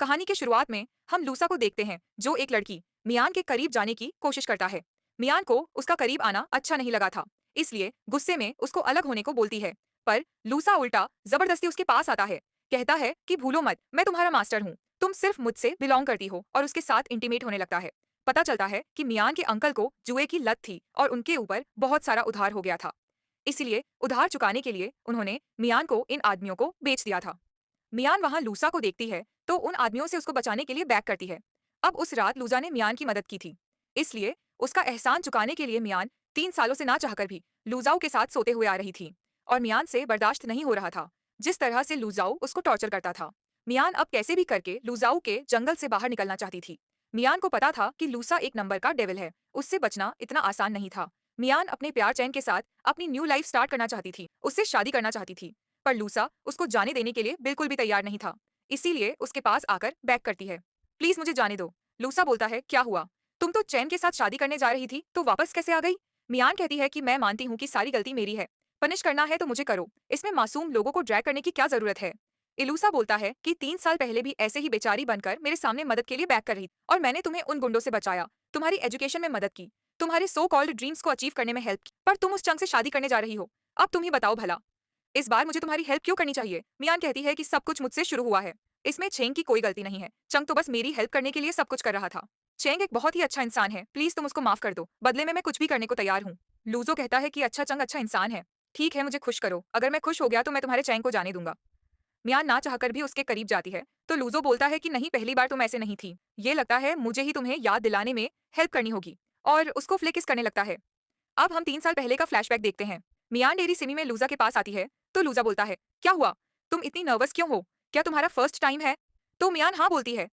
कहानी के शुरुआत में हम लूसा को देखते हैं जो एक लड़की मियान के करीब जाने की कोशिश करता है। मियान को उसका करीब आना अच्छा नहीं लगा था, इसलिए गुस्से में उसको अलग होने को बोलती है। पर लूसा उल्टा जबरदस्ती उसके पास आता है, कहता है कि भूलो मत, मैं तुम्हारा मास्टर हूँ, तुम सिर्फ मुझसे बिलोंग करती हो, और उसके साथ इंटीमेट होने लगता है। पता चलता है कि मियान के अंकल को जुए की लत थी और उनके ऊपर बहुत सारा उधार हो गया था। इसलिए उधार चुकाने के लिए उन्होंने मियान को इन आदमियों को बेच दिया था। मियान वहां लूसा को देखती है तो उन आदमियों से उसको बचाने के लिए बैक करती है। अब उस रात लूजा ने मियान की मदद की थी, इसलिए उसका एहसान चुकाने के लिए मियान 3 सालों से ना चाहकर भी लूजाऊ के साथ सोते हुए आ रही थी। और मियान से बर्दाश्त नहीं हो रहा था जिस तरह से लूजाऊ उसको टॉर्चर करता था। मियान अब कैसे भी करके लूजाऊ के जंगल से बाहर निकलना चाहती थी। मियान को पता था कि लूसा एक नंबर का डेविल है, उससे बचना इतना आसान नहीं था। मियान अपने प्यार चैन के साथ अपनी न्यू लाइफ स्टार्ट करना चाहती थी, उससे शादी करना चाहती थी। पर लूसा उसको जाने देने के लिए बिल्कुल भी तैयार नहीं था, इसीलिए उसके पास आकर बैक करती है। प्लीज मुझे जाने दो। लूसा बोलता है, क्या हुआ? तुम तो चैन के साथ शादी करने जा रही थी तो वापस कैसे आ गई? मियान कहती है कि मैं मानती हूँ कि सारी गलती मेरी है, पनिश करना है तो मुझे करो, इसमें मासूम लोगों को ड्रैग करने की क्या जरूरत है? इलूसा बोलता है कि 3 साल पहले भी ऐसे ही बेचारी बनकर मेरे सामने मदद के लिए बैक कर रही और मैंने तुम्हें उन गुंडों से बचाया, तुम्हारी एजुकेशन में मदद की, तुम्हारे सो कॉल्ड ड्रीम्स को अचीव करने में हेल्प की, पर तुम उस चंग से शादी करने जा रही हो। अब तुम ही बताओ भला, इस बार मुझे तुम्हारी हेल्प क्यों करनी चाहिए? मियान कहती है कि सब कुछ मुझसे शुरू हुआ है, इसमें चेंग की कोई गलती नहीं है, चंग तो बस मेरी हेल्प करने के लिए सब कुछ कर रहा था। चेंग एक बहुत ही अच्छा इंसान है, प्लीज तुम उसको माफ कर दो, बदले में मैं कुछ भी करने को तैयार हूँ। लूजो कहता है कि अच्छा चंग अच्छा इंसान है, ठीक है मुझे खुश करो, अगर मैं खुश हो गया तो मैं तुम्हारे चैंग को जाने दूंगा। मियान ना चाहकर भी उसके करीब जाती है तो लूजो बोलता है कि नहीं, पहली बार तुम ऐसे नहीं थी, ये लगता है मुझे ही तुम्हें याद दिलाने में हेल्प करनी होगी। और उसको फ्लिक किस करने लगता है। अब हम 3 साल पहले का फ्लैशबैक देखते हैं। मियान डेरी सिमी में लूजा के पास आती है तो लूजा बोलता है, क्या हुआ? तुम इतनी नर्वस क्यों हो? क्या तुम्हारा फर्स्ट टाइम है? तो मियान हाँ बोलती है।